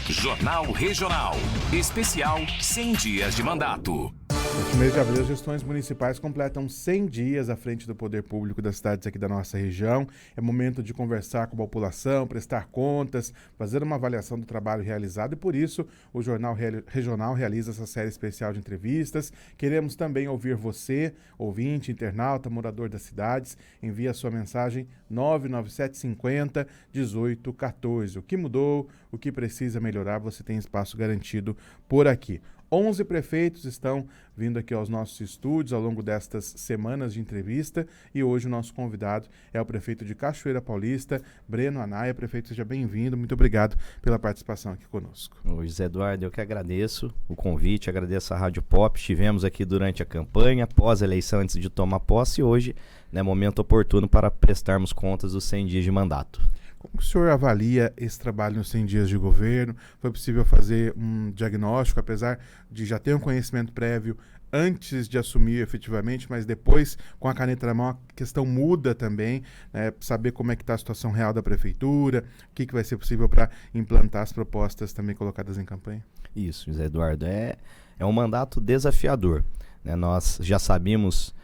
Jornal Regional. Especial 100 dias de mandato. Neste mês de abril, as gestões municipais completam 100 dias à frente do poder público das cidades aqui da nossa região. É momento de conversar com a população, prestar contas, fazer uma avaliação do trabalho realizado e, por isso, o Jornal Regional realiza essa série especial de entrevistas. Queremos também ouvir você, ouvinte, internauta, morador das cidades. Envie a sua mensagem 99750-1814. O que mudou, o que precisa melhorar, você tem espaço garantido por aqui. 11 prefeitos estão vindo aqui aos nossos estúdios ao longo destas semanas de entrevista e hoje o nosso convidado é o prefeito de Cachoeira Paulista, Breno Anaia. Prefeito, seja bem-vindo, muito obrigado pela participação aqui conosco. Ô, José Eduardo, eu que agradeço o convite, agradeço a Rádio Pop, estivemos aqui durante a campanha, após a eleição, antes de tomar posse e hoje, momento oportuno para prestarmos contas dos 100 dias de mandato. Como o senhor avalia esse trabalho nos 100 dias de governo? Foi possível fazer um diagnóstico, apesar de já ter um conhecimento prévio antes de assumir efetivamente, mas depois, com a caneta na mão, a questão muda também, né? Saber como é que está a situação real da prefeitura, o que vai ser possível para implantar as propostas também colocadas em campanha? Isso, José Eduardo, é um mandato desafiador, né? Nós já sabíamos,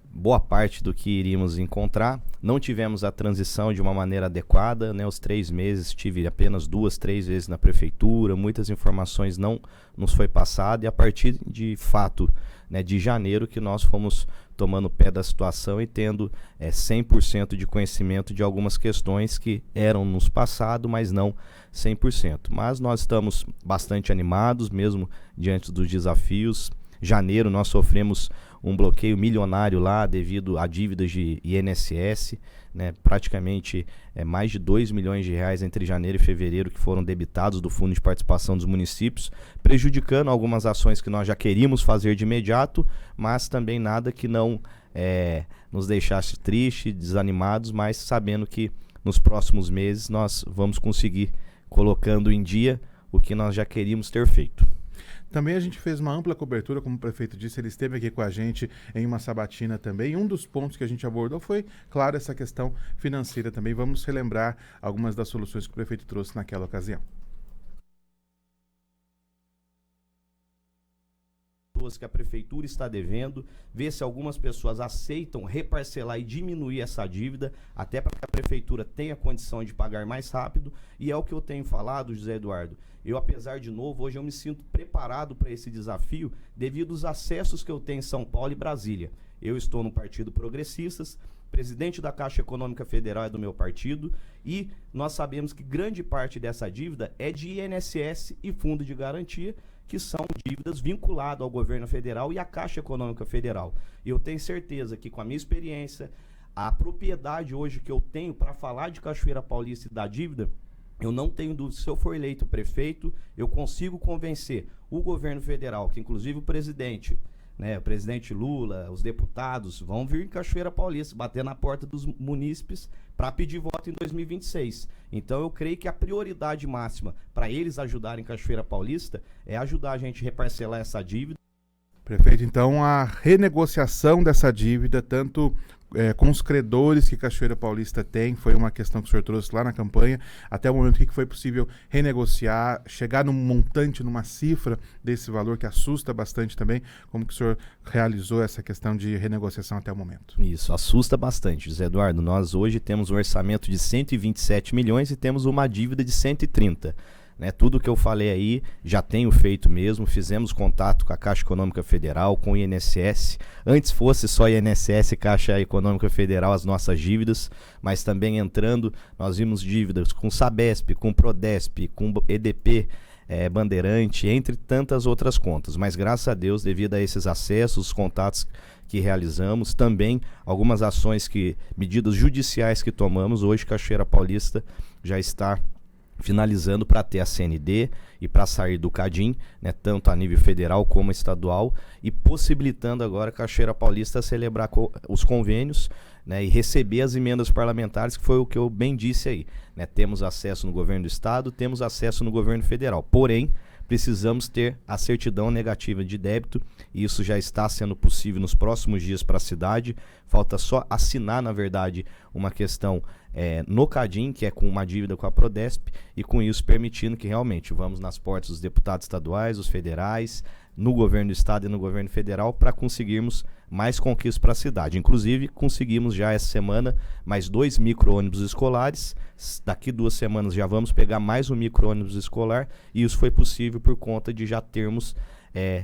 boa parte do que iríamos encontrar. Não tivemos a transição de uma maneira adequada, os 3 meses estive apenas 2, 3 vezes na prefeitura, muitas informações não nos foi passado e a partir de fato, de janeiro que nós fomos tomando pé da situação e tendo 100% de conhecimento de algumas questões que eram nos passado, mas não 100%. Mas nós estamos bastante animados, mesmo diante dos desafios. Janeiro nós sofremos um bloqueio milionário lá devido a dívidas de INSS, praticamente mais de 2 milhões de reais entre janeiro e fevereiro que foram debitados do Fundo de Participação dos Municípios, prejudicando algumas ações que nós já queríamos fazer de imediato, mas também nada que não nos deixasse tristes, desanimados, mas sabendo que nos próximos meses nós vamos conseguir colocando em dia o que nós já queríamos ter feito. Também a gente fez uma ampla cobertura, como o prefeito disse, ele esteve aqui com a gente em uma sabatina também. E um dos pontos que a gente abordou foi, claro, essa questão financeira também. Vamos relembrar algumas das soluções que o prefeito trouxe naquela ocasião. Que a prefeitura está devendo, ver se algumas pessoas aceitam reparcelar e diminuir essa dívida, até para que a prefeitura tenha condição de pagar mais rápido, e é o que eu tenho falado, José Eduardo. Eu, apesar de novo, hoje eu me sinto preparado para esse desafio devido aos acessos que eu tenho em São Paulo e Brasília. Eu estou no Partido Progressistas, presidente da Caixa Econômica Federal é do meu partido, e nós sabemos que grande parte dessa dívida é de INSS e Fundo de Garantia, que são dívidas vinculadas ao governo federal e à Caixa Econômica Federal. E eu tenho certeza que com a minha experiência, a propriedade hoje que eu tenho para falar de Cachoeira Paulista e da dívida, eu não tenho dúvida, se eu for eleito prefeito, eu consigo convencer o governo federal, que inclusive o presidente Lula, os deputados, vão vir em Cachoeira Paulista, bater na porta dos munícipes para pedir voto em 2026. Então eu creio que a prioridade máxima para eles ajudarem Cachoeira Paulista é ajudar a gente a reparcelar essa dívida. Prefeito, então a renegociação dessa dívida, tanto com os credores que Cachoeira Paulista tem, foi uma questão que o senhor trouxe lá na campanha, até o momento que foi possível renegociar, chegar num montante, numa cifra desse valor que assusta bastante também, como que o senhor realizou essa questão de renegociação até o momento? Isso, assusta bastante, José Eduardo. Nós hoje temos um orçamento de 127 milhões e temos uma dívida de 130. Tudo que eu falei aí já tenho feito mesmo, fizemos contato com a Caixa Econômica Federal, com o INSS, antes fosse só INSS e Caixa Econômica Federal as nossas dívidas, mas também entrando, nós vimos dívidas com Sabesp, com Prodesp, com EDP, Bandeirante, entre tantas outras contas, mas graças a Deus, devido a esses acessos, os contatos que realizamos, também algumas ações medidas judiciais que tomamos, hoje Cachoeira Paulista já está finalizando para ter a CND e para sair do CADIM, tanto a nível federal como estadual, e possibilitando agora a Cachoeira Paulista celebrar os convênios, e receber as emendas parlamentares, que foi o que eu bem disse aí. Temos acesso no governo do estado, temos acesso no governo federal. Porém, precisamos ter a certidão negativa de débito, e isso já está sendo possível nos próximos dias para a cidade. Falta só assinar, na verdade, uma questão no CADIM, que é com uma dívida com a Prodesp, e com isso permitindo que realmente vamos nas portas dos deputados estaduais, os federais, no governo do estado e no governo federal, para conseguirmos mais conquistas para a cidade. Inclusive, conseguimos já essa semana mais 2 micro-ônibus escolares. Daqui 2 semanas já vamos pegar mais um micro-ônibus escolar, e isso foi possível por conta de já termos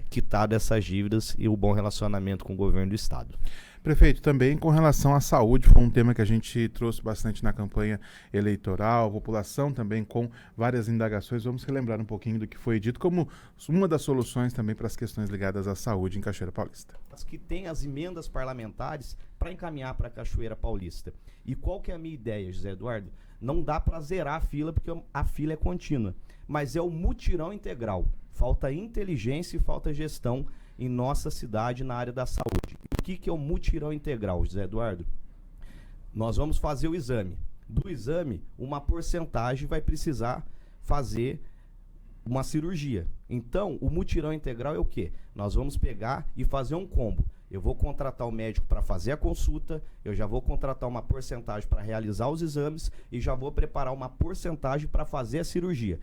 quitado essas dívidas e o bom relacionamento com o governo do estado. Prefeito, também com relação à saúde, foi um tema que a gente trouxe bastante na campanha eleitoral, a população também com várias indagações. Vamos relembrar um pouquinho do que foi dito como uma das soluções também para as questões ligadas à saúde em Cachoeira Paulista. As que tem as emendas parlamentares para encaminhar para a Cachoeira Paulista. E qual que é a minha ideia, José Eduardo? Não dá para zerar a fila, porque a fila é contínua, mas é o mutirão integral. Falta inteligência e falta gestão em nossa cidade na área da saúde. O que é o mutirão integral, José Eduardo? Nós vamos fazer o exame. Do exame, uma porcentagem vai precisar fazer uma cirurgia. Então, o mutirão integral é o quê? Nós vamos pegar e fazer um combo. Eu vou contratar o médico para fazer a consulta, eu já vou contratar uma porcentagem para realizar os exames e já vou preparar uma porcentagem para fazer a cirurgia.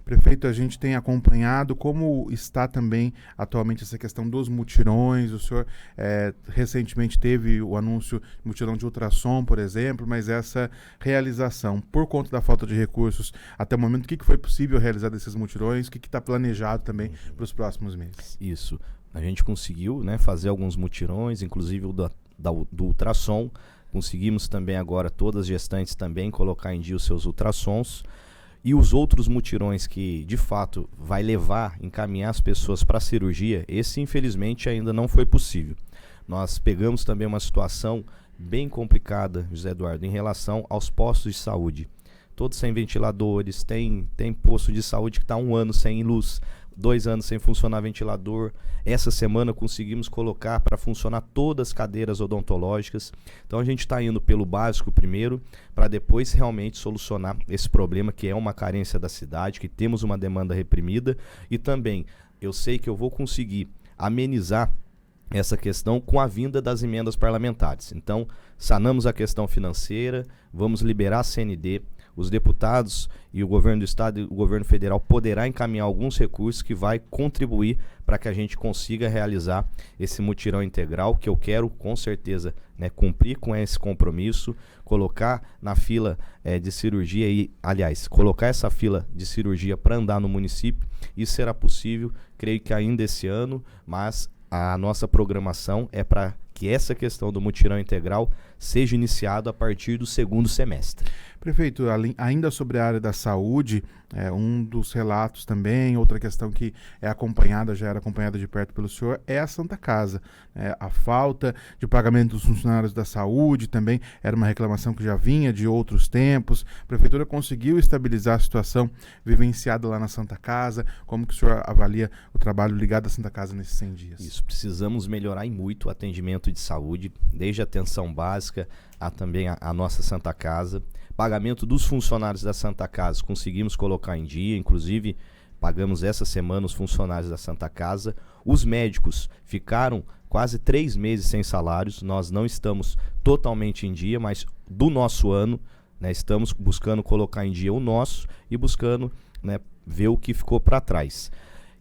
Prefeito, a gente tem acompanhado como está também atualmente essa questão dos mutirões. O senhor recentemente teve o anúncio do mutirão de ultrassom, por exemplo, mas essa realização, por conta da falta de recursos, até o momento, o que foi possível realizar desses mutirões? O que está planejado também para os próximos meses? Isso. A gente conseguiu, né, fazer alguns mutirões, inclusive o do ultrassom. Conseguimos também agora, todas as gestantes também, colocar em dia os seus ultrassons. E os outros mutirões que, de fato, vai encaminhar as pessoas para a cirurgia, esse, infelizmente, ainda não foi possível. Nós pegamos também uma situação bem complicada, José Eduardo, em relação aos postos de saúde. Todos sem ventiladores, tem posto de saúde que está 1 ano sem luz, 2 anos sem funcionar ventilador. Essa semana conseguimos colocar para funcionar todas as cadeiras odontológicas. Então a gente está indo pelo básico primeiro, para depois realmente solucionar esse problema que é uma carência da cidade, que temos uma demanda reprimida. E também eu sei que eu vou conseguir amenizar essa questão com a vinda das emendas parlamentares. Então, sanamos a questão financeira, vamos liberar a CND, os deputados e o governo do estado e o governo federal poderá encaminhar alguns recursos que vai contribuir para que a gente consiga realizar esse mutirão integral, que eu quero com certeza, né, cumprir com esse compromisso, colocar na fila de cirurgia e, aliás, colocar essa fila de cirurgia para andar no município. Isso será possível, creio que ainda esse ano, mas a nossa programação é para que essa questão do mutirão integral seja iniciado a partir do 2º semestre. Prefeito, ainda sobre a área da saúde, um dos relatos também, outra questão que já era acompanhada de perto pelo senhor, é a Santa Casa. A falta de pagamento dos funcionários da saúde também era uma reclamação que já vinha de outros tempos. A Prefeitura conseguiu estabilizar a situação vivenciada lá na Santa Casa. Como que o senhor avalia o trabalho ligado à Santa Casa nesses 100 dias? Isso, precisamos melhorar em muito o atendimento de saúde, desde a atenção básica também a nossa Santa Casa. Pagamento dos funcionários da Santa Casa, conseguimos colocar em dia, inclusive pagamos essa semana os funcionários da Santa Casa. Os médicos ficaram quase 3 meses sem salários, nós não estamos totalmente em dia, mas do nosso ano, né, estamos buscando colocar em dia o nosso e buscando, né, ver o que ficou para trás.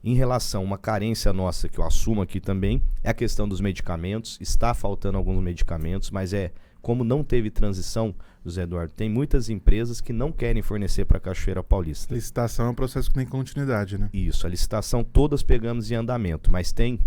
Em relação a uma carência nossa, que eu assumo aqui também, é a questão dos medicamentos. Está faltando alguns medicamentos, mas como não teve transição, José Eduardo, tem muitas empresas que não querem fornecer para a Cachoeira Paulista. Licitação é um processo que tem continuidade, né? Isso, a licitação todas pegamos em andamento, mas tem,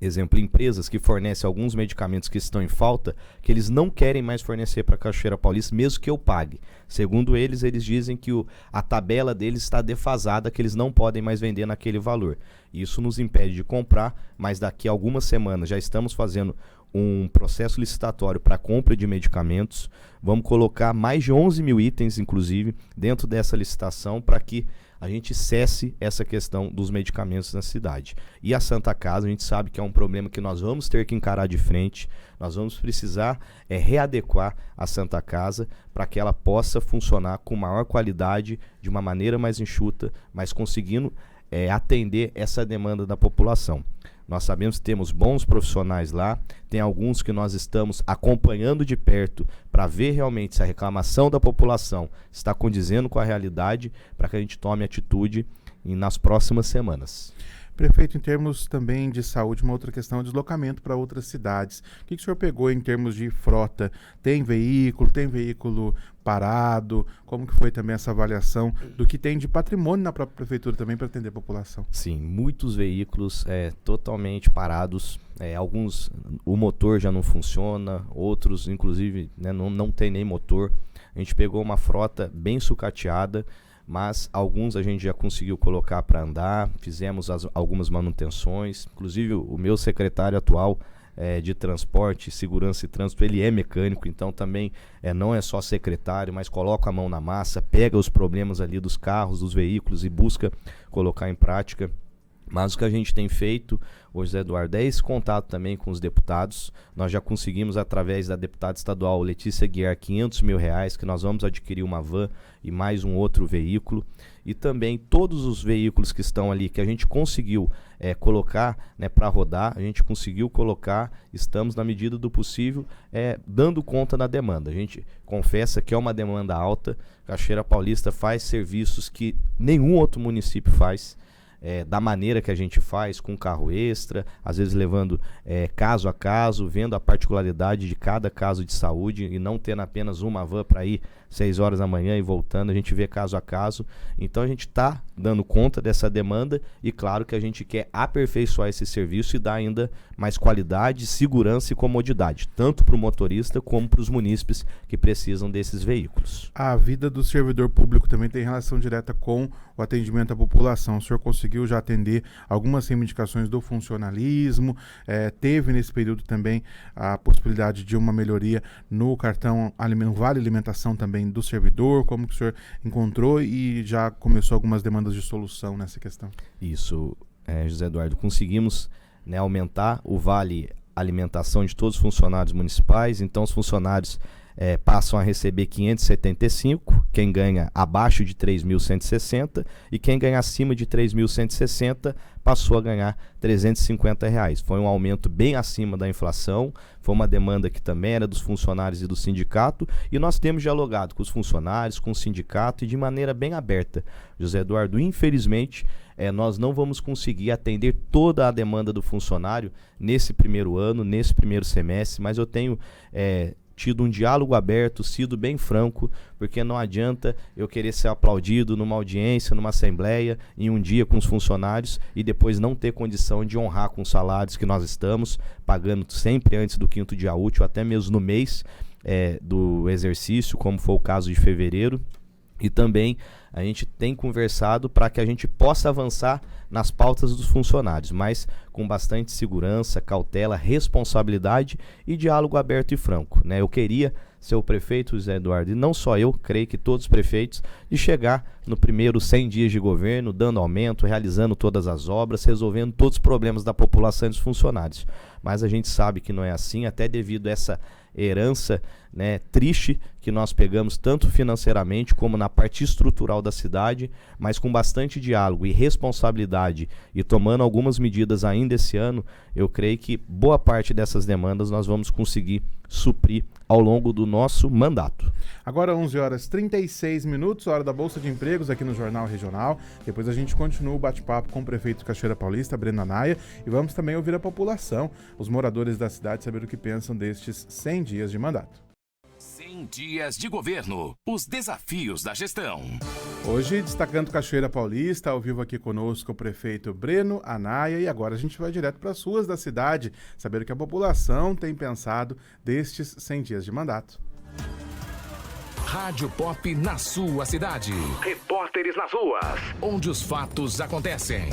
exemplo, empresas que fornecem alguns medicamentos que estão em falta, que eles não querem mais fornecer para a Cachoeira Paulista, mesmo que eu pague. Segundo eles dizem que a tabela deles está defasada, que eles não podem mais vender naquele valor. Isso nos impede de comprar, mas daqui a algumas semanas já estamos fazendo um processo licitatório para compra de medicamentos. Vamos colocar mais de 11 mil itens, inclusive, dentro dessa licitação para que a gente cesse essa questão dos medicamentos na cidade. E a Santa Casa, a gente sabe que é um problema que nós vamos ter que encarar de frente. Nós vamos precisar readequar a Santa Casa para que ela possa funcionar com maior qualidade, de uma maneira mais enxuta, mas conseguindo atender essa demanda da população. Nós sabemos que temos bons profissionais lá, tem alguns que nós estamos acompanhando de perto para ver realmente se a reclamação da população está condizendo com a realidade, para que a gente tome atitude nas próximas semanas. Prefeito, em termos também de saúde, uma outra questão é o deslocamento para outras cidades. O que o senhor pegou em termos de frota? Tem veículo parado? Como que foi também essa avaliação do que tem de patrimônio na própria prefeitura também para atender a população? Sim, muitos veículos totalmente parados. Alguns, o motor já não funciona, outros, inclusive, né, não tem nem motor. A gente pegou uma frota bem sucateada, mas alguns a gente já conseguiu colocar para andar, fizemos algumas manutenções, inclusive o meu secretário atual de transporte, segurança e trânsito, ele é mecânico, então também não é só secretário, mas coloca a mão na massa, pega os problemas ali dos carros, dos veículos e busca colocar em prática. Mas o que a gente tem feito, José Eduardo, é esse contato também com os deputados. Nós já conseguimos, através da deputada estadual Letícia Guiar, R$500 mil, que nós vamos adquirir uma van e mais um outro veículo. E também todos os veículos que estão ali, que a gente conseguiu colocar, né, para rodar, a gente conseguiu colocar, estamos na medida do possível, dando conta da demanda. A gente confessa que é uma demanda alta. Cachoeira Paulista faz serviços que nenhum outro município faz. Da maneira que a gente faz, com carro extra, às vezes levando caso a caso, vendo a particularidade de cada caso de saúde e não tendo apenas uma van para ir 6 horas da manhã e voltando, a gente vê caso a caso. Então a gente está dando conta dessa demanda e claro que a gente quer aperfeiçoar esse serviço e dar ainda mais qualidade, segurança e comodidade, tanto para o motorista como para os munícipes que precisam desses veículos. A vida do servidor público também tem relação direta com o atendimento à população. O senhor conseguiu já atender algumas reivindicações do funcionalismo, teve nesse período também a possibilidade de uma melhoria no cartão, no Vale Alimentação também do servidor. Como que o senhor encontrou e já começou algumas demandas de solução nessa questão? Isso, José Eduardo, conseguimos, né, aumentar o Vale Alimentação de todos os funcionários municipais. Então os funcionários passam a receber 575, quem ganha abaixo de 3.160 e quem ganha acima de 3.160 passou a ganhar R$350. Foi um aumento bem acima da inflação, foi uma demanda que também era dos funcionários e do sindicato e nós temos dialogado com os funcionários, com o sindicato e de maneira bem aberta. José Eduardo, infelizmente, nós não vamos conseguir atender toda a demanda do funcionário nesse primeiro ano, nesse primeiro semestre, mas eu tenho tido um diálogo aberto, sido bem franco, porque não adianta eu querer ser aplaudido numa audiência, numa assembleia, em um dia com os funcionários e depois não ter condição de honrar com os salários que nós estamos pagando sempre antes do 5º dia útil, até mesmo no mês do exercício, como foi o caso de fevereiro. E também a gente tem conversado para que a gente possa avançar nas pautas dos funcionários, mas com bastante segurança, cautela, responsabilidade e diálogo aberto e franco, né? Eu queria ser o prefeito, José Eduardo, e não só eu, creio que todos os prefeitos, de chegar no primeiro 100 dias de governo, dando aumento, realizando todas as obras, resolvendo todos os problemas da população e dos funcionários. Mas a gente sabe que não é assim, até devido a essa herança, né, triste que nós pegamos tanto financeiramente como na parte estrutural da cidade, mas com bastante diálogo e responsabilidade e tomando algumas medidas ainda esse ano, eu creio que boa parte dessas demandas nós vamos conseguir suprir ao longo do nosso mandato. Agora 11h36, hora da Bolsa de Empregos aqui no Jornal Regional. Depois a gente continua o bate-papo com o prefeito de Cachoeira Paulista, Breno Anaia, e vamos também ouvir a população, os moradores da cidade, saber o que pensam destes 100 dias de mandato. 100 dias de governo, os desafios da gestão. Hoje, destacando Cachoeira Paulista, ao vivo aqui conosco o prefeito Breno Anaia, e agora a gente vai direto para as ruas da cidade, saber o que a população tem pensado destes 100 dias de mandato. Rádio Pop na sua cidade. Repórteres nas ruas, onde os fatos acontecem.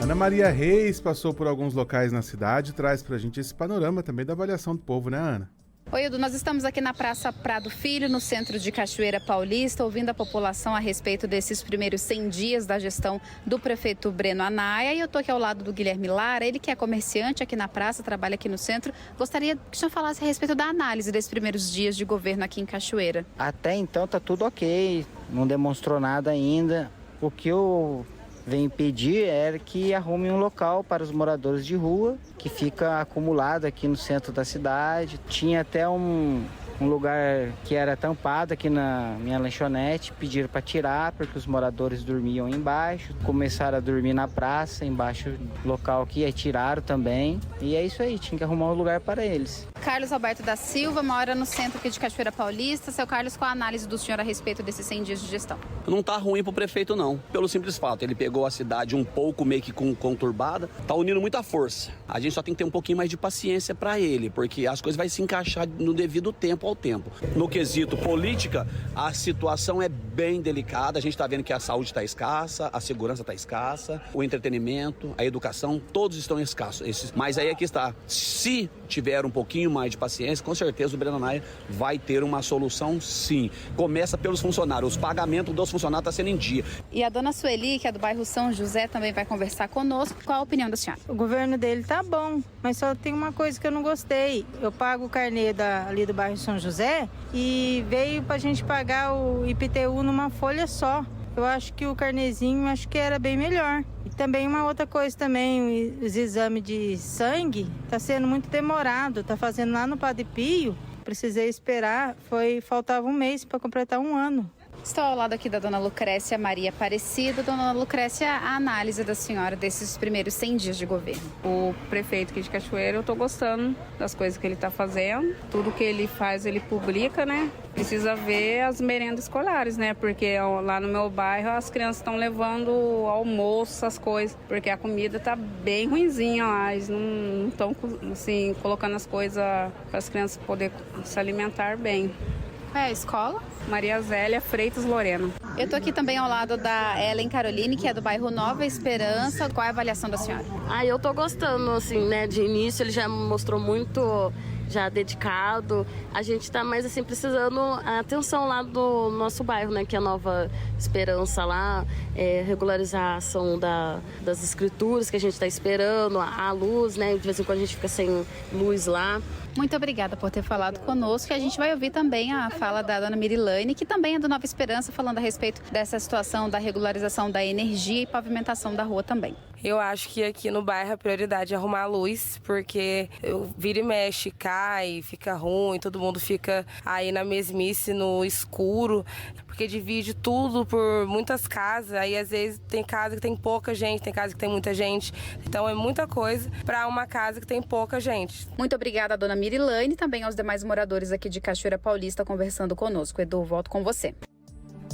Ana Maria Reis passou por alguns locais na cidade e traz pra gente esse panorama também da avaliação do povo, né, Ana? Oi, Edu, nós estamos aqui na Praça Prado Filho, no centro de Cachoeira Paulista, ouvindo a população a respeito desses primeiros 100 dias da gestão do prefeito Breno Anaia. E eu estou aqui ao lado do Guilherme Lara, ele que é comerciante aqui na praça, trabalha aqui no centro. Gostaria que o senhor falasse a respeito da análise desses primeiros dias de governo aqui em Cachoeira. Até então tá tudo ok, não demonstrou nada ainda. O que eu vem pedir é que arrume um local para os moradores de rua, que fica acumulado aqui no centro da cidade. Tinha até um lugar que era tampado aqui na minha lanchonete, pediram para tirar porque os moradores dormiam embaixo, começaram a dormir na praça, embaixo do local aqui, aí tiraram também, e é isso aí, tinha que arrumar um lugar para eles. Carlos Alberto da Silva mora no centro aqui de Cachoeira Paulista. Seu Carlos, qual a análise do senhor a respeito desses 100 dias de gestão? Não tá ruim pro prefeito não, pelo simples fato, ele pegou a cidade um pouco meio que conturbada, tá unindo muita força. A gente só tem que ter um pouquinho mais de paciência para ele, porque as coisas vão se encaixar no devido tempo ao tempo. No quesito política, a situação é bem delicada, a gente tá vendo que a saúde está escassa, a segurança está escassa, o entretenimento, a educação, todos estão escassos. Mas aí aqui está, se tiver um pouquinho mais de paciência, com certeza o Breno Anaia vai ter uma solução sim. Começa pelos funcionários, os pagamentos dos funcionários estão sendo em dia. E a dona Sueli, que é do bairro São José, também vai conversar conosco. Qual a opinião da senhora? O governo dele tá bom, mas só tem uma coisa que eu não gostei. Eu pago o carnê ali do bairro São José e veio pra gente pagar o IPTU numa folha só. Eu acho que o carnezinho era bem melhor. E também uma outra coisa também, os exames de sangue tá sendo muito demorado. Tá fazendo lá no Padre Pio, precisei esperar, faltava um mês para completar um ano. Estou ao lado aqui da dona Lucrécia Maria Aparecida. Dona Lucrécia, a análise da senhora desses primeiros 100 dias de governo. O prefeito aqui de Cachoeira, eu estou gostando das coisas que ele está fazendo. Tudo que ele faz, ele publica, né? Precisa ver as merendas escolares, né? Porque lá no meu bairro as crianças estão levando almoço, essas coisas. Porque a comida tá bem ruinzinha lá. Eles não estão, assim, colocando as coisas para as crianças poderem se alimentar bem. Qual é a escola? Maria Zélia Freitas Lorena. Eu estou aqui também ao lado da Ellen Caroline, que é do bairro Nova Esperança. Qual é a avaliação da senhora? Eu tô gostando, assim, né? De início ele já mostrou muito já dedicado. A gente tá mais, assim, precisando a atenção lá do nosso bairro, né? Que é a Nova Esperança lá, regularização das escrituras que a gente tá esperando, a luz, né? De vez em quando a gente fica sem luz lá. Muito obrigada por ter falado conosco. E a gente vai ouvir também a fala da dona Mirilane, que também é do Nova Esperança, falando a respeito dessa situação da regularização da energia e pavimentação da rua também. Eu acho que aqui no bairro a prioridade é arrumar a luz, porque vira e mexe, cai, fica ruim, todo mundo fica aí na mesmice, no escuro, porque divide tudo por muitas casas, aí às vezes tem casa que tem pouca gente, tem casa que tem muita gente, então é muita coisa para uma casa que tem pouca gente. Muito obrigada, dona Mirilane, e também aos demais moradores aqui de Cachoeira Paulista conversando conosco. Edu, volto com você.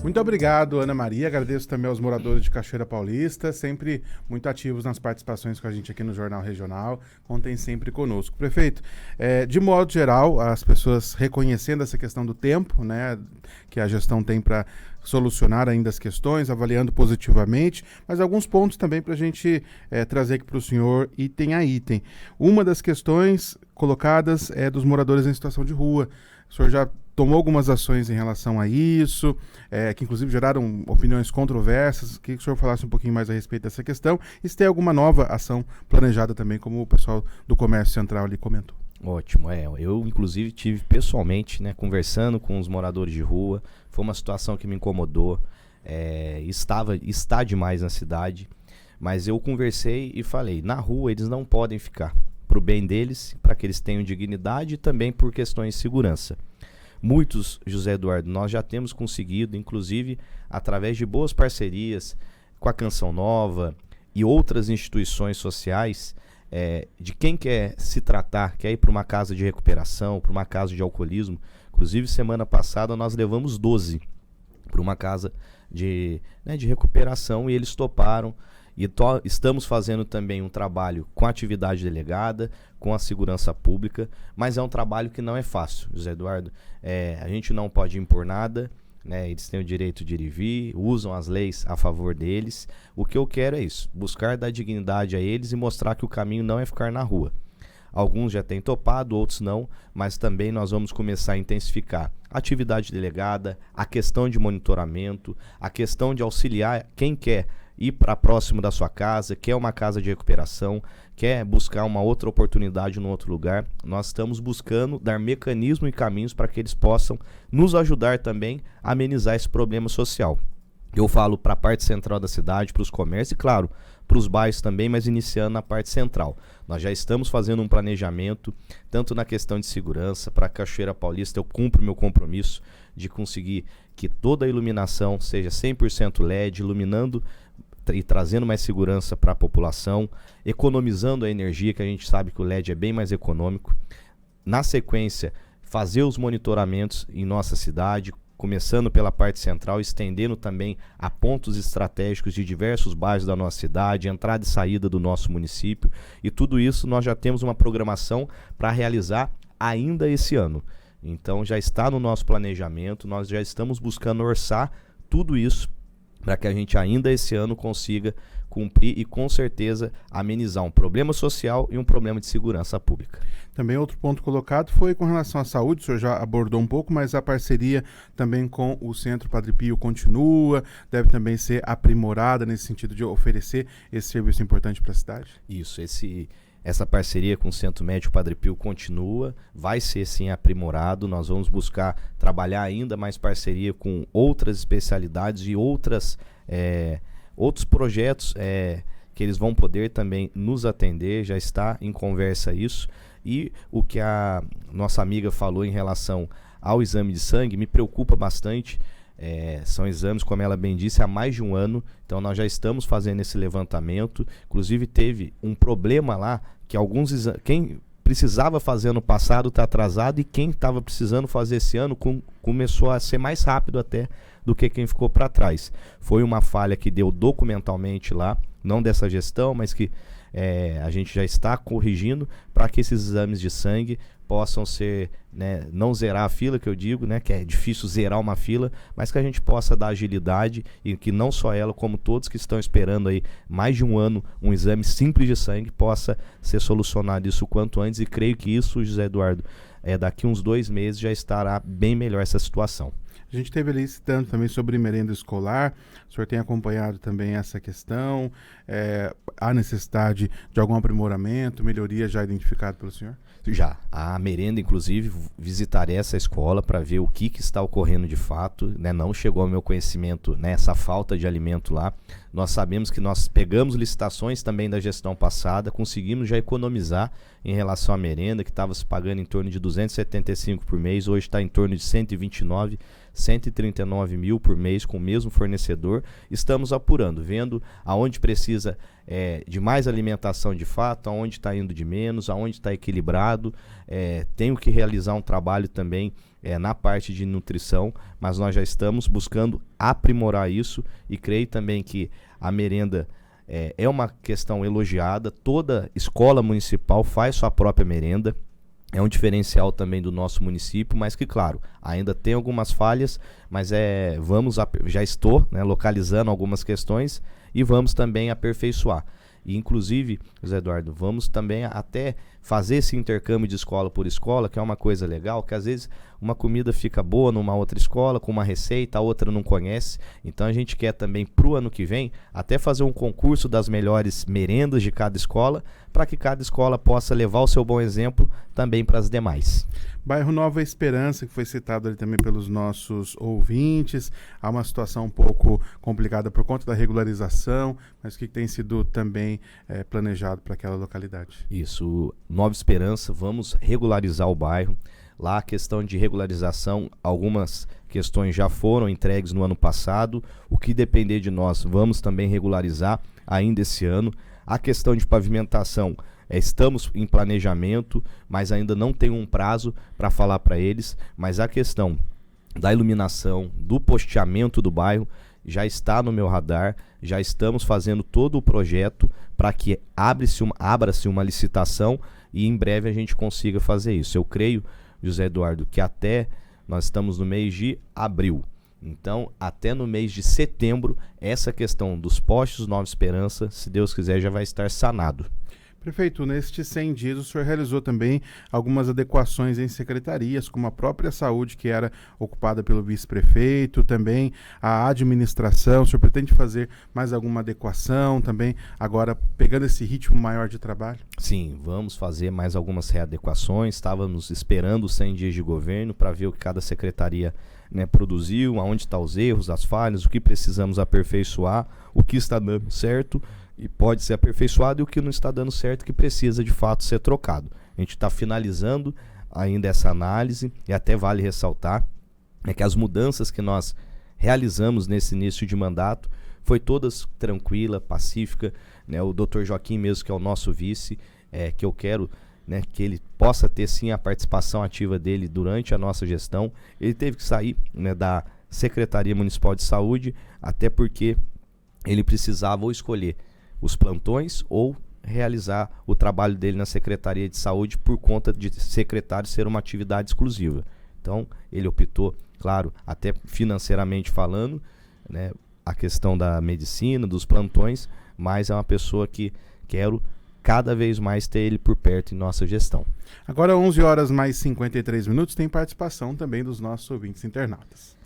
Muito obrigado, Ana Maria. Agradeço também aos moradores de Cachoeira Paulista, sempre muito ativos nas participações com a gente aqui no Jornal Regional. Contem sempre conosco. Prefeito, de modo geral, as pessoas reconhecendo essa questão do tempo, né, que a gestão tem para solucionar ainda as questões, avaliando positivamente, mas alguns pontos também para a gente trazer aqui para o senhor item a item. Uma das questões colocadas é dos moradores em situação de rua. O senhor já tomou algumas ações em relação a isso, que inclusive geraram opiniões controversas. Queria que o senhor falasse um pouquinho mais a respeito dessa questão e se tem alguma nova ação planejada também, como o pessoal do Comércio Central ali comentou. Ótimo, eu inclusive tive pessoalmente, né, conversando com os moradores de rua. Foi uma situação que me incomodou, está demais na cidade, mas eu conversei e falei, na rua eles não podem ficar, para o bem deles, para que eles tenham dignidade e também por questões de segurança. Muitos, José Eduardo, nós já temos conseguido, inclusive através de boas parcerias com a Canção Nova e outras instituições sociais, de quem quer se tratar, quer ir para uma casa de recuperação, para uma casa de alcoolismo. Inclusive, semana passada nós levamos 12 para uma casa de recuperação e eles toparam. E estamos fazendo também um trabalho com a atividade delegada, com a segurança pública, mas é um trabalho que não é fácil, José Eduardo. A gente não pode impor nada, né? Eles têm o direito de ir e vir, usam as leis a favor deles. O que eu quero é isso, buscar dar dignidade a eles e mostrar que o caminho não é ficar na rua. Alguns já têm topado, outros não, mas também nós vamos começar a intensificar a atividade delegada, a questão de monitoramento, a questão de auxiliar quem quer ir para próximo da sua casa, quer uma casa de recuperação, quer buscar uma outra oportunidade em outro lugar. Nós estamos buscando dar mecanismos e caminhos para que eles possam nos ajudar também a amenizar esse problema social. Eu falo para a parte central da cidade, para os comércios e, claro, para os bairros também, mas iniciando na parte central. Nós já estamos fazendo um planejamento, tanto na questão de segurança, para a Cachoeira Paulista eu cumpro meu compromisso de conseguir que toda a iluminação seja 100% LED, iluminando e trazendo mais segurança para a população, economizando a energia, que a gente sabe que o LED é bem mais econômico. Na sequência, fazer os monitoramentos em nossa cidade, começando pela parte central, estendendo também a pontos estratégicos de diversos bairros da nossa cidade, entrada e saída do nosso município, e tudo isso nós já temos uma programação para realizar ainda esse ano. Então já está no nosso planejamento, nós já estamos buscando orçar tudo isso para que a gente ainda esse ano consiga cumprir e com certeza amenizar um problema social e um problema de segurança pública. Também outro ponto colocado foi com relação à saúde, o senhor já abordou um pouco, mas a parceria também com o Centro Padre Pio continua, deve também ser aprimorada nesse sentido de oferecer esse serviço importante para a cidade? Isso, essa parceria com o Centro Médico Padre Pio continua, vai ser sim aprimorado, nós vamos buscar trabalhar ainda mais parceria com outras especialidades e outros projetos que eles vão poder também nos atender, já está em conversa isso. E o que a nossa amiga falou em relação ao exame de sangue me preocupa bastante. São exames, como ela bem disse, há mais de um ano, então nós já estamos fazendo esse levantamento. Inclusive teve um problema lá, que quem precisava fazer ano passado está atrasado, e quem estava precisando fazer esse ano começou a ser mais rápido até do que quem ficou para trás. Foi uma falha que deu documentalmente lá, não dessa gestão, mas que a gente já está corrigindo para que esses exames de sangue possam ser, né, não zerar a fila, que eu digo, né, que é difícil zerar uma fila, mas que a gente possa dar agilidade e que não só ela, como todos que estão esperando aí mais de um ano um exame simples de sangue possa ser solucionado isso o quanto antes, e creio que isso, José Eduardo, daqui uns 2 meses já estará bem melhor essa situação. A gente teve ali citando também sobre merenda escolar, o senhor tem acompanhado também essa questão, há necessidade de algum aprimoramento, melhoria já identificado pelo senhor? Já, a merenda, inclusive, visitarei essa escola para ver o que está ocorrendo de fato, né? Não chegou ao meu conhecimento, né, essa falta de alimento lá. Nós sabemos que nós pegamos licitações também da gestão passada, conseguimos já economizar em relação à merenda, que estava se pagando em torno de 275 por mês, hoje está em torno de 129, 139 mil por mês com o mesmo fornecedor. Estamos apurando, vendo aonde precisa de mais alimentação de fato, aonde está indo de menos, aonde está equilibrado. Tenho que realizar um trabalho também na parte de nutrição, mas nós já estamos buscando aprimorar isso, e creio também que a merenda é uma questão elogiada. Toda escola municipal faz sua própria merenda. É um diferencial também do nosso município, mas que, claro, ainda tem algumas falhas, mas já estou, né, localizando algumas questões e vamos também aperfeiçoar. E, inclusive, José Eduardo, vamos também até fazer esse intercâmbio de escola por escola, que é uma coisa legal, que às vezes uma comida fica boa numa outra escola, com uma receita, a outra não conhece. Então a gente quer também, para o ano que vem, até fazer um concurso das melhores merendas de cada escola, para que cada escola possa levar o seu bom exemplo também para as demais. Bairro Nova Esperança, que foi citado ali também pelos nossos ouvintes, há uma situação um pouco complicada por conta da regularização, mas o que tem sido também planejado para aquela localidade? Isso, Nova Esperança, vamos regularizar o bairro. Lá a questão de regularização, algumas questões já foram entregues no ano passado, o que depender de nós vamos também regularizar ainda esse ano. A questão de pavimentação, estamos em planejamento, mas ainda não tem um prazo para falar para eles, mas a questão da iluminação, do posteamento do bairro já está no meu radar, já estamos fazendo todo o projeto para que abra-se uma licitação e em breve a gente consiga fazer isso. Eu creio, José Eduardo, que até nós estamos no mês de abril. Então, até no mês de setembro, essa questão dos postes Nova Esperança, se Deus quiser, já vai estar sanado. Prefeito, nestes 100 dias o senhor realizou também algumas adequações em secretarias, como a própria saúde, que era ocupada pelo vice-prefeito, também a administração. O senhor pretende fazer mais alguma adequação também, agora pegando esse ritmo maior de trabalho? Sim, vamos fazer mais algumas readequações. Estávamos esperando os 100 dias de governo para ver o que cada secretaria né, produziu, aonde estão os erros, as falhas, o que precisamos aperfeiçoar, o que está dando certo e pode ser aperfeiçoado e o que não está dando certo que precisa de fato ser trocado. A gente está finalizando ainda essa análise e até vale ressaltar que as mudanças que nós realizamos nesse início de mandato foi todas tranquila, pacífica, né? O Dr. Joaquim mesmo, que é o nosso vice, que eu quero, né, que ele possa ter sim a participação ativa dele durante a nossa gestão. Ele teve que sair, né, da Secretaria Municipal de Saúde, até porque ele precisava ou escolher os plantões ou realizar o trabalho dele na Secretaria de Saúde por conta de secretário ser uma atividade exclusiva. Então ele optou, claro, até financeiramente falando, né, a questão da medicina, dos plantões, mas é uma pessoa que quero cada vez mais ter ele por perto em nossa gestão. Agora 11 horas mais 53 minutos, tem participação também dos nossos ouvintes internautas.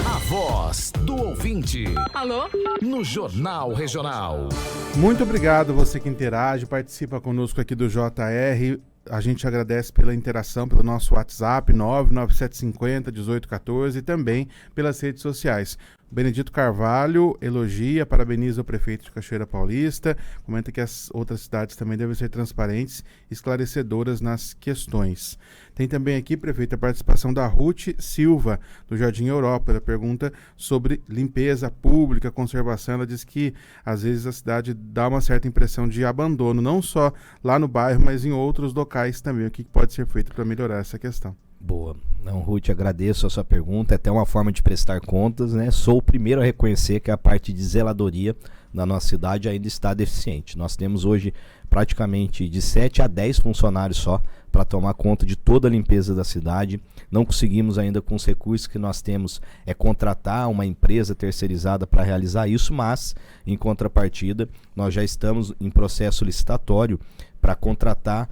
A voz do ouvinte. Alô? No Jornal Regional. Muito obrigado você que interage, participa conosco aqui do JR. A gente agradece pela interação pelo nosso WhatsApp 99750-1814 e também pelas redes sociais. Benedito Carvalho elogia, parabeniza o prefeito de Cachoeira Paulista, comenta que as outras cidades também devem ser transparentes e esclarecedoras nas questões. Tem também aqui, prefeito, a participação da Ruth Silva, do Jardim Europa. Ela pergunta sobre limpeza pública, conservação. Ela diz que às vezes a cidade dá uma certa impressão de abandono, não só lá no bairro, mas em outros locais também. O que pode ser feito para melhorar essa questão? Boa. Não, Ruth, agradeço a sua pergunta. É até uma forma de prestar contas, né? Sou o primeiro a reconhecer que a parte de zeladoria na nossa cidade ainda está deficiente. Nós temos hoje praticamente de 7 a 10 funcionários só para tomar conta de toda a limpeza da cidade. Não conseguimos ainda, com os recursos que nós temos, contratar uma empresa terceirizada para realizar isso, mas em contrapartida nós já estamos em processo licitatório para contratar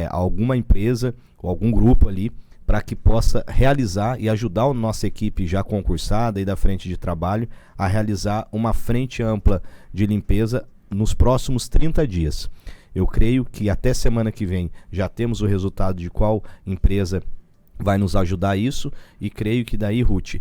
alguma empresa ou algum grupo ali para que possa realizar e ajudar a nossa equipe já concursada e da frente de trabalho a realizar uma frente ampla de limpeza nos próximos 30 dias. Eu creio que até semana que vem já temos o resultado de qual empresa vai nos ajudar isso, e creio que daí, Ruth,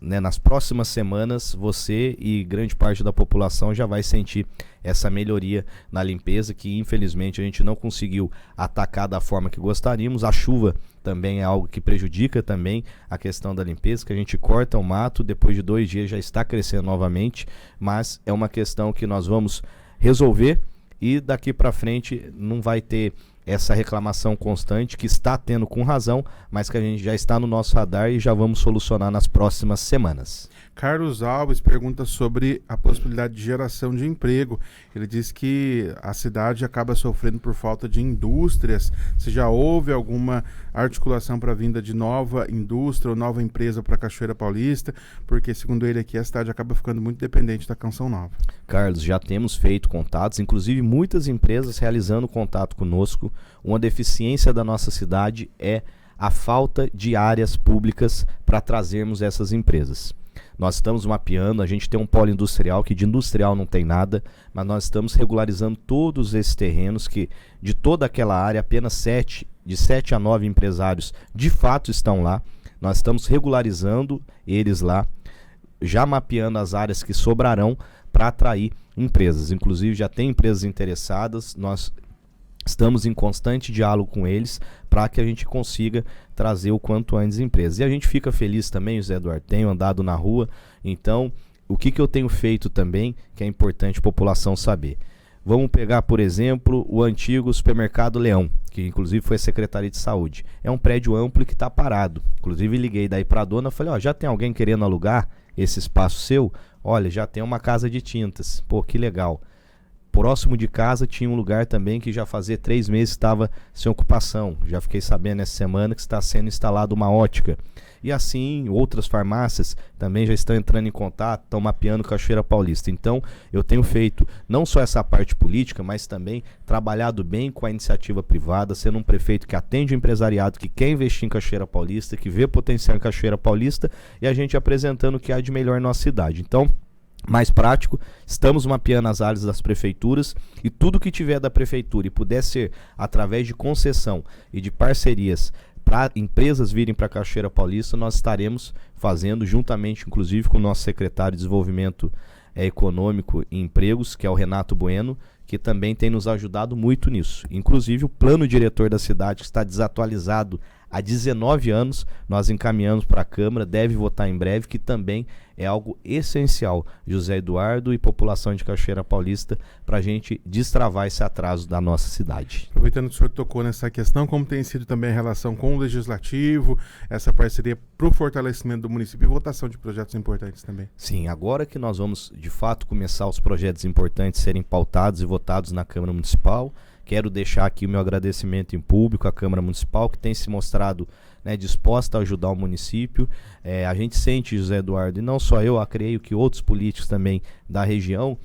nas próximas semanas você e grande parte da população já vai sentir essa melhoria na limpeza, que infelizmente a gente não conseguiu atacar da forma que gostaríamos. A chuva também é algo que prejudica também a questão da limpeza, que a gente corta o mato, depois de 2 dias já está crescendo novamente, mas é uma questão que nós vamos resolver e daqui para frente não vai ter essa reclamação constante que está tendo com razão, mas que a gente já está no nosso radar e já vamos solucionar nas próximas semanas. Carlos Alves pergunta sobre a possibilidade de geração de emprego. Ele diz que a cidade acaba sofrendo por falta de indústrias. Se já houve alguma articulação para a vinda de nova indústria ou nova empresa para Cachoeira Paulista, porque segundo ele aqui a cidade acaba ficando muito dependente da Canção Nova. Carlos, já temos feito contatos, inclusive muitas empresas realizando contato conosco. Uma deficiência da nossa cidade é a falta de áreas públicas para trazermos essas empresas. Nós estamos mapeando, a gente tem um polo industrial que de industrial não tem nada, mas nós estamos regularizando todos esses terrenos que de toda aquela área, apenas de 7 a 9 empresários de fato estão lá. Nós estamos regularizando eles lá, já mapeando as áreas que sobrarão para atrair empresas. Inclusive já tem empresas interessadas, nós estamos em constante diálogo com eles para que a gente consiga trazer o quanto antes empresas. E a gente fica feliz também, José Eduardo, tenho andado na rua, então o que eu tenho feito também, que é importante a população saber. Vamos pegar, por exemplo, o antigo supermercado Leão, que inclusive foi a Secretaria de Saúde. É um prédio amplo que está parado. Inclusive liguei daí para a dona, falei, já tem alguém querendo alugar esse espaço seu? Olha, já tem uma casa de tintas. Pô, que legal. Próximo de casa tinha um lugar também que já fazia 3 meses estava sem ocupação. Já fiquei sabendo essa semana que está sendo instalada uma ótica. E assim, outras farmácias também já estão entrando em contato, estão mapeando Cachoeira Paulista. Então, eu tenho feito não só essa parte política, mas também trabalhado bem com a iniciativa privada, sendo um prefeito que atende o empresariado, que quer investir em Cachoeira Paulista, que vê potencial em Cachoeira Paulista, e a gente apresentando o que há de melhor em nossa cidade. Então, mais prático, estamos mapeando as áreas das prefeituras e tudo que tiver da prefeitura e puder ser através de concessão e de parcerias para empresas virem para Cachoeira Paulista, nós estaremos fazendo, juntamente inclusive com o nosso secretário de Desenvolvimento Econômico e Empregos, que é o Renato Bueno, que também tem nos ajudado muito nisso. Inclusive o plano diretor da cidade, que está desatualizado há 19 anos, nós encaminhamos para a Câmara, deve votar em breve, que também é algo essencial, José Eduardo e população de Cachoeira Paulista, para a gente destravar esse atraso da nossa cidade. Aproveitando que o senhor tocou nessa questão, como tem sido também a relação com o Legislativo, essa parceria para o fortalecimento do município e votação de projetos importantes também? Sim, agora que nós vamos, de fato, começar os projetos importantes serem pautados e votados na Câmara Municipal, quero deixar aqui o meu agradecimento em público à Câmara Municipal, que tem se mostrado, né, disposta a ajudar o município. A gente sente, José Eduardo, e não só eu, creio que outros políticos também da região,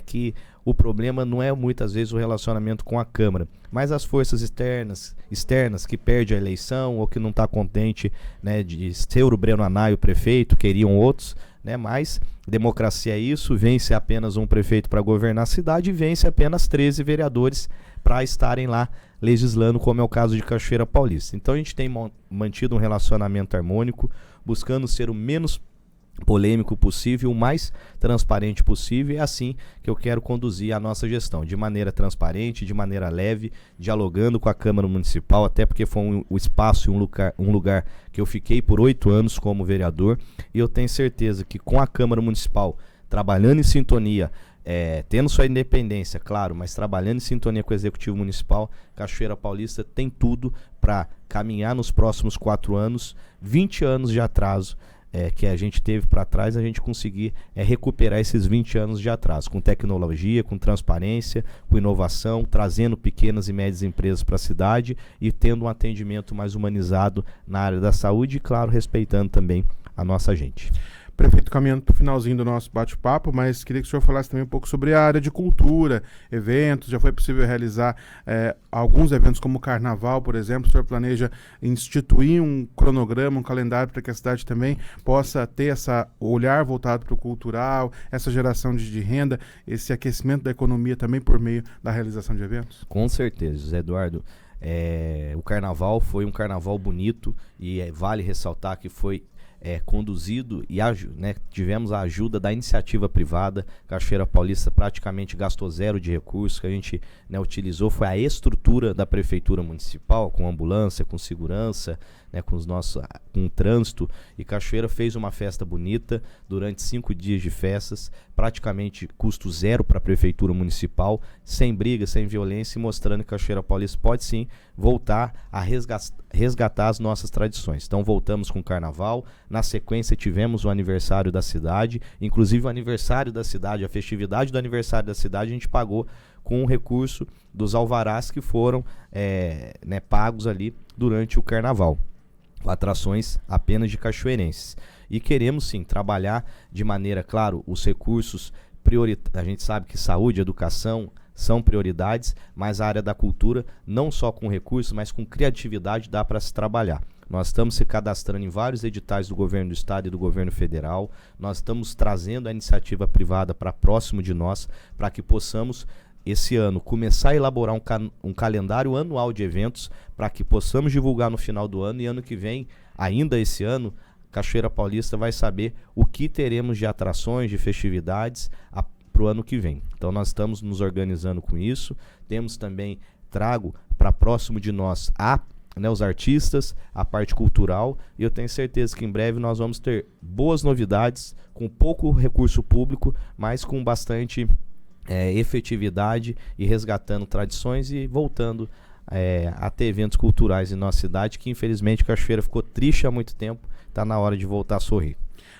que o problema não é muitas vezes o relacionamento com a Câmara, mas as forças externas que perdem a eleição ou que não está contente, né, de ser o Breno Anaya o prefeito, queriam outros, né, mas democracia é isso, vence apenas um prefeito para governar a cidade e vence apenas 13 vereadores para estarem lá legislando, como é o caso de Cachoeira Paulista. Então a gente tem mantido um relacionamento harmônico, buscando ser o menos polêmico possível, o mais transparente possível. É assim que eu quero conduzir a nossa gestão, de maneira transparente, de maneira leve, dialogando com a Câmara Municipal, até porque foi um espaço e um lugar que eu fiquei por 8 anos como vereador, e eu tenho certeza que com a Câmara Municipal, trabalhando em sintonia, tendo sua independência, claro, mas trabalhando em sintonia com o Executivo Municipal, Cachoeira Paulista tem tudo para caminhar nos próximos 4 anos, 20 anos de atraso que a gente teve para trás, a gente conseguir recuperar esses 20 anos de atraso, com tecnologia, com transparência, com inovação, trazendo pequenas e médias empresas para a cidade e tendo um atendimento mais humanizado na área da saúde e, claro, respeitando também a nossa gente. Prefeito, caminhando para o finalzinho do nosso bate-papo, mas queria que o senhor falasse também um pouco sobre a área de cultura, eventos. Já foi possível realizar alguns eventos como o Carnaval, por exemplo. O senhor planeja instituir um cronograma, um calendário para que a cidade também possa ter esse olhar voltado para o cultural, essa geração de renda, esse aquecimento da economia também por meio da realização de eventos? Com certeza, José Eduardo. O Carnaval foi um carnaval bonito e vale ressaltar que foi conduzido e tivemos a ajuda da iniciativa privada. Cachoeira Paulista praticamente gastou 0 de recursos. Que a gente utilizou foi a estrutura da prefeitura municipal, com ambulância, com segurança, com o trânsito, e Cachoeira fez uma festa bonita durante 5 dias de festas, praticamente custo 0 para a prefeitura municipal, sem briga, sem violência, mostrando que Cachoeira Paulista pode sim voltar a resgatar as nossas tradições. Então voltamos com o Carnaval, na sequência tivemos o aniversário da cidade, inclusive o aniversário da cidade, a festividade do aniversário da cidade a gente pagou com o recurso dos alvarás que foram pagos ali durante o Carnaval, com atrações apenas de cachoeirenses. E queremos sim trabalhar de maneira, claro, os recursos prioritários. A gente sabe que saúde e educação são prioridades, mas a área da cultura, não só com recursos, mas com criatividade, dá para se trabalhar. Nós estamos se cadastrando em vários editais do governo do estado e do governo federal. Nós estamos trazendo a iniciativa privada para próximo de nós, para que possamos esse ano começar a elaborar um calendário anual de eventos, para que possamos divulgar no final do ano, e ano que vem, ainda esse ano, Cachoeira Paulista vai saber o que teremos de atrações, de festividades para o ano que vem. Então nós estamos nos organizando com isso. Temos também, trago para próximo de nós os artistas, a parte cultural, e eu tenho certeza que em breve nós vamos ter boas novidades, com pouco recurso público, mas com bastante efetividade, e resgatando tradições e voltando a ter eventos culturais em nossa cidade, que infelizmente Cachoeira ficou triste há muito tempo. Está na hora de voltar a sorrir.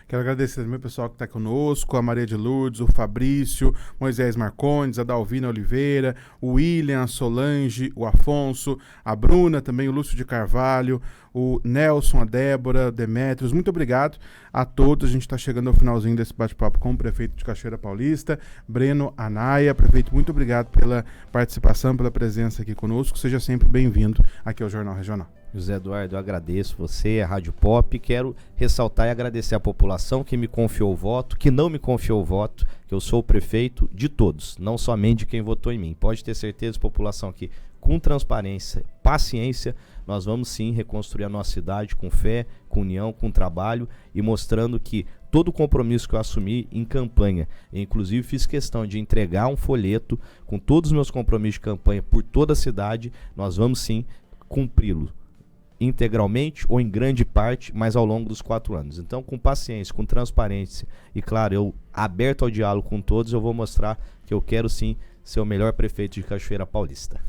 Quero agradecer também o pessoal que está conosco, a Maria de Lourdes, o Fabrício, Moisés Marcondes, a Dalvina Oliveira, o William, a Solange, o Afonso, a Bruna, também o Lúcio de Carvalho, o Nelson, a Débora, Demétrios. Muito obrigado a todos. A gente está chegando ao finalzinho desse bate-papo com o prefeito de Cachoeira Paulista, Breno Anaya. Prefeito, muito obrigado pela participação, pela presença aqui conosco. Seja sempre bem-vindo aqui ao Jornal Regional. José Eduardo, eu agradeço você, a Rádio Pop, quero ressaltar e agradecer a população que me confiou o voto, que não me confiou o voto, que eu sou o prefeito de todos, não somente de quem votou em mim. Pode ter certeza, população, que com transparência, paciência, nós vamos sim reconstruir a nossa cidade com fé, com união, com trabalho e mostrando que todo o compromisso que eu assumi em campanha, eu, inclusive fiz questão de entregar um folheto com todos os meus compromissos de campanha por toda a cidade, nós vamos sim cumpri-lo integralmente ou em grande parte, mas ao longo dos 4 anos. Então, com paciência, com transparência e, claro, eu aberto ao diálogo com todos, eu vou mostrar que eu quero sim ser o melhor prefeito de Cachoeira Paulista.